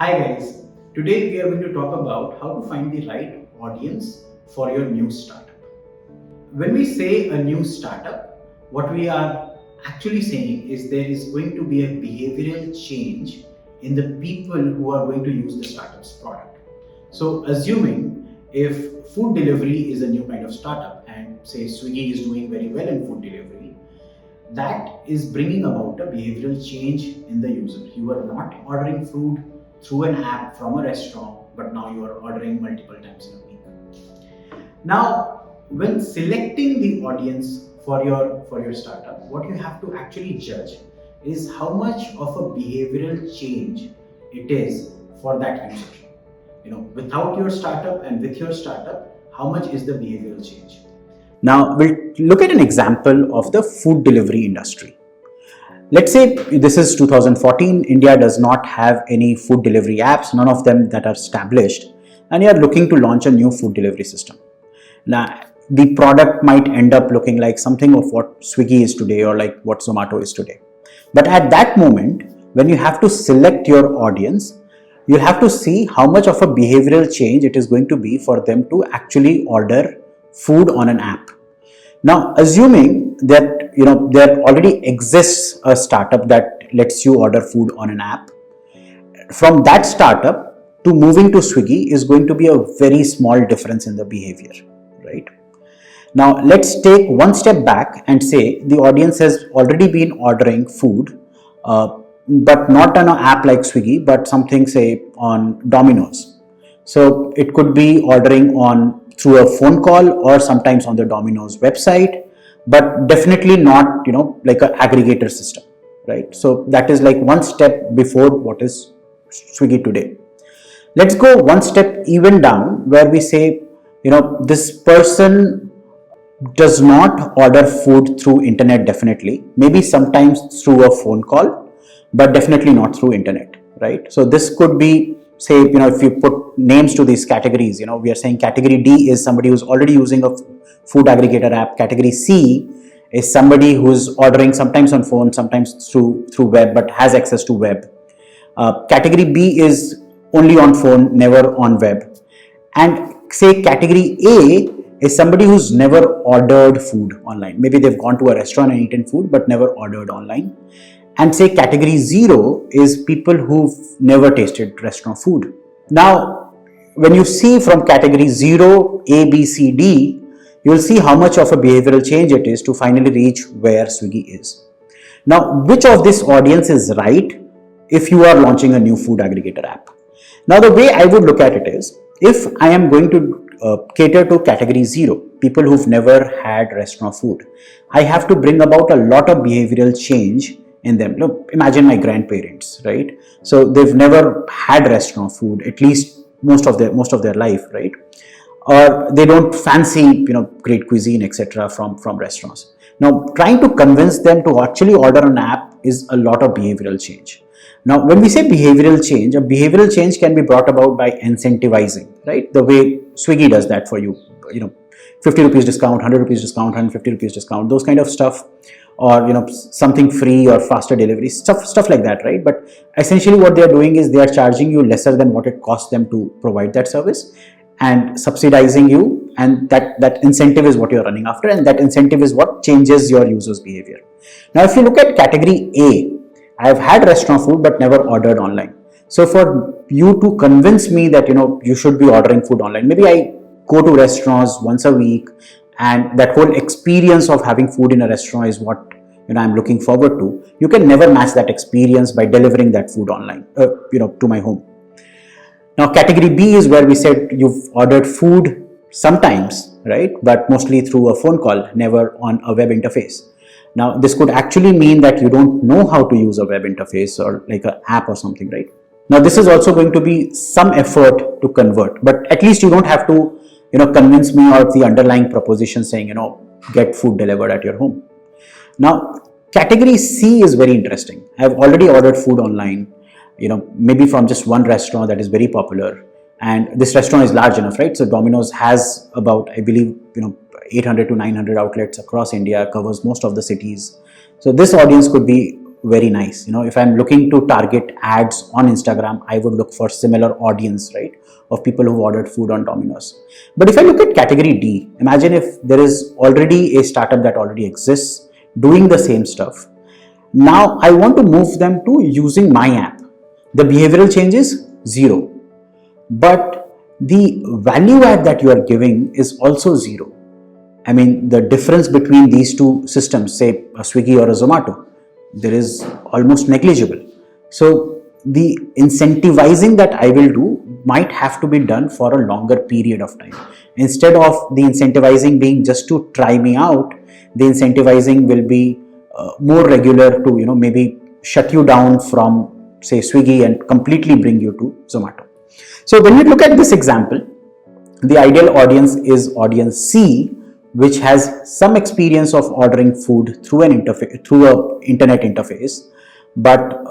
Hi guys, today we are going to talk about how to find the right audience for your new startup. When we say a new startup, what we are actually saying is there is going to be a behavioral change in the people who are going to use the startup's product. So, assuming if food delivery is a new kind of startup and say Swiggy is doing very well in food delivery, that is bringing about a behavioral change in the user. You are not ordering food through an app from a restaurant, but now you are ordering multiple times in a week. Now, when selecting the audience for your startup, what you have to actually judge is how much of a behavioral change it is for that user. Without your startup and with your startup, how much is the behavioral change? Now, we'll look at an example of the food delivery industry. Let's say this is 2014, India does not have any food delivery apps, none of them that are established, and you are looking to launch a new food delivery system. Now, the product might end up looking like something of what Swiggy is today or like what Zomato is today. But at that moment, when you have to select your audience, you'll have to see how much of a behavioral change it is going to be for them to actually order food on an app. Now, assuming that there already exists a startup that lets you order food on an app, from that startup to moving to Swiggy is going to be a very small difference in the behavior, right? Now, let's take one step back and say the audience has already been ordering food, but not on an app like Swiggy, but something say on Domino's. So it could be ordering on through a phone call or sometimes on the Domino's website, but definitely not like an aggregator system, right? So that is like one step before what is Swiggy today. Let's go one step even down where we say this person does not order food through internet, definitely, maybe sometimes through a phone call, but definitely not through internet, right? So this could be, say, if you put names to these categories, we are saying category D is somebody who's already using a food aggregator app. Category C is somebody who's ordering sometimes on phone, sometimes through web, but has access to web. Category B is only on phone, never on web. And say category A is somebody who's never ordered food online. Maybe they've gone to a restaurant and eaten food, but never ordered online. And say category 0 is people who've never tasted restaurant food. Now, when you see from category 0, A, B, C, D, you will see how much of a behavioral change it is to finally reach where Swiggy is. Now, which of this audience is right if you are launching a new food aggregator app? Now, the way I would look at it is, if I am going to cater to category 0, people who've never had restaurant food, I have to bring about a lot of behavioral change in them. Look, imagine my grandparents, right? So they've never had restaurant food, at least most of their life, right? Or they don't fancy great cuisine, etc. from restaurants. Now, trying to convince them to actually order an app is a lot of behavioral change. Now, when we say behavioral change, a behavioral change can be brought about by incentivizing, right? The way Swiggy does that for you, 50 rupees discount, 100 rupees discount, 150 rupees discount, those kind of stuff, or something free or faster delivery, stuff like that, right? But essentially what they are doing is they are charging you lesser than what it costs them to provide that service and subsidizing you, and that incentive is what you're running after, and that incentive is what changes your users' behavior. Now, if you look at category A, I have had restaurant food but never ordered online. So for you to convince me that you should be ordering food online, maybe I go to restaurants once a week, and that whole experience of having food in a restaurant is what I'm looking forward to. You can never match that experience by delivering that food online, to my home. Now, category B is where we said you've ordered food sometimes, right? But mostly through a phone call, never on a web interface. Now, this could actually mean that you don't know how to use a web interface or like an app or something, right? Now, this is also going to be some effort to convert, but at least you don't have to, convince me of the underlying proposition saying, get food delivered at your home. Now, category C is very interesting. I've already ordered food online, maybe from just one restaurant that is very popular, and this restaurant is large enough, right? So Domino's has about, I believe, 800 to 900 outlets across India, covers most of the cities. So this audience could be very nice. If I'm looking to target ads on Instagram, I would look for similar audience, right, of people who've ordered food on Domino's. But if I look at category D, imagine if there is already a startup that already exists doing the same stuff. Now I want to move them to using my app. The behavioral change is zero, but the value add that you are giving is also zero. I mean, the difference between these two systems, say a Swiggy or a Zomato, there is almost negligible. So the incentivizing that I will do might have to be done for a longer period of time. Instead of the incentivizing being just to try me out, the incentivizing will be more regular to, maybe shut you down from, say, Swiggy and completely bring you to Zomato. So when we look at this example, the ideal audience is audience C, which has some experience of ordering food through an interface, through a internet interface, but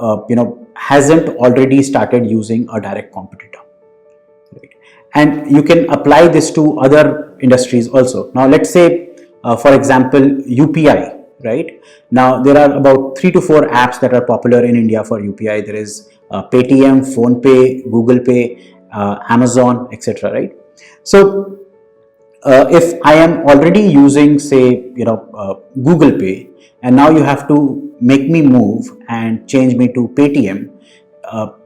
hasn't already started using a direct competitor. Right? And you can apply this to other industries also. Now let's say, for example, UPI. Right now, there are about 3 to 4 apps that are popular in India for UPI. There is Paytm, PhonePe, Google Pay, Amazon, etc. Right? So if I am already using, say, Google Pay, and now you have to make me move and change me to Paytm,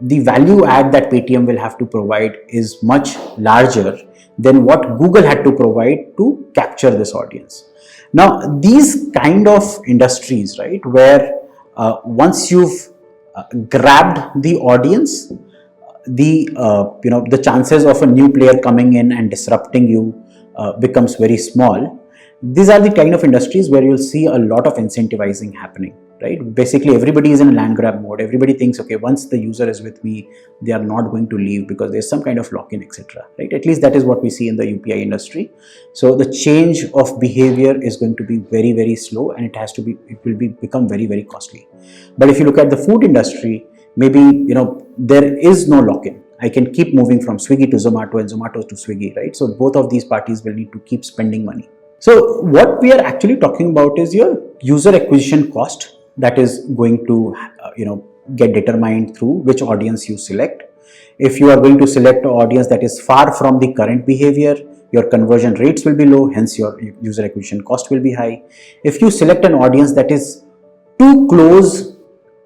the value add that Paytm will have to provide is much larger than what Google had to provide to capture this audience. Now, these kind of industries, right, where once you've grabbed the audience, the chances of a new player coming in and disrupting you becomes very small. These are the kind of industries where you'll see a lot of incentivizing happening, right? Basically, everybody is in land grab mode. Everybody thinks, okay, once the user is with me, they are not going to leave because there's some kind of lock-in, etc. Right? At least that is what we see in the UPI industry. So the change of behavior is going to be very, very slow, and it will become very, very costly. But if you look at the food industry, maybe there is no lock-in. I can keep moving from Swiggy to Zomato and Zomato to Swiggy, right? So both of these parties will need to keep spending money. So what we are actually talking about is your user acquisition cost that is going to get determined through which audience you select. If you are going to select an audience that is far from the current behavior, your conversion rates will be low, hence your user acquisition cost will be high. If you select an audience that is too close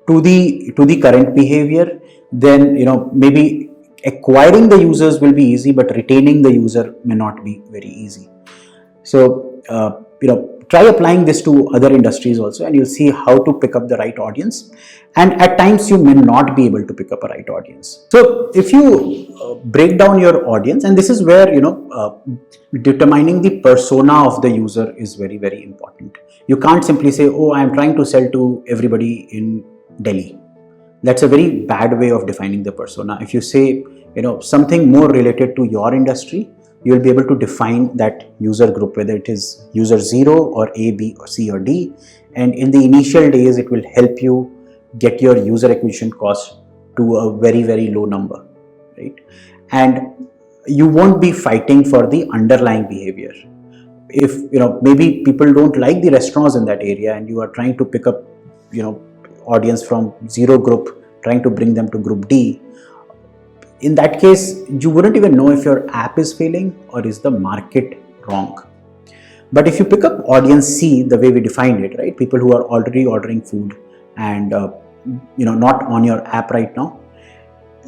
to the current behavior, then maybe acquiring the users will be easy, but retaining the user may not be very easy. So try applying this to other industries also, and you'll see how to pick up the right audience. And at times you may not be able to pick up a right audience. So if you break down your audience, and this is where determining the persona of the user is very, very important. You can't simply say, oh, I'm trying to sell to everybody in Delhi. That's a very bad way of defining the persona. If you say something more related to your industry, you will be able to define that user group, whether it is user 0 or A, B, or C, or D. And in the initial days, it will help you get your user acquisition cost to a very, very low number, right? And you won't be fighting for the underlying behavior. If maybe people don't like the restaurants in that area, and you are trying to pick up audience from 0 group, trying to bring them to group D, in that case, you wouldn't even know if your app is failing or is the market wrong. But if you pick up audience C, the way we defined it, right, people who are already ordering food and not on your app right now,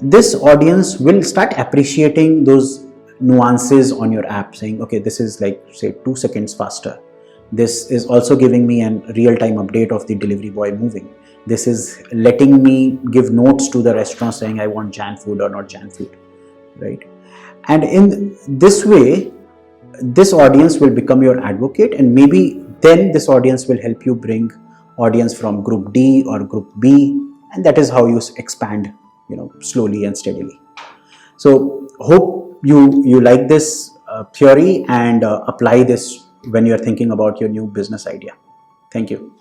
this audience will start appreciating those nuances on your app, saying, okay, this is like, say, 2 seconds faster. This is also giving me a real-time update of the delivery boy moving. This is letting me give notes to the restaurant saying I want Jan food or not Jan food, right? And in this way, this audience will become your advocate, and maybe then this audience will help you bring audience from group D or group B, and that is how you expand, slowly and steadily. So hope you like this theory and apply this when you're thinking about your new business idea. Thank you.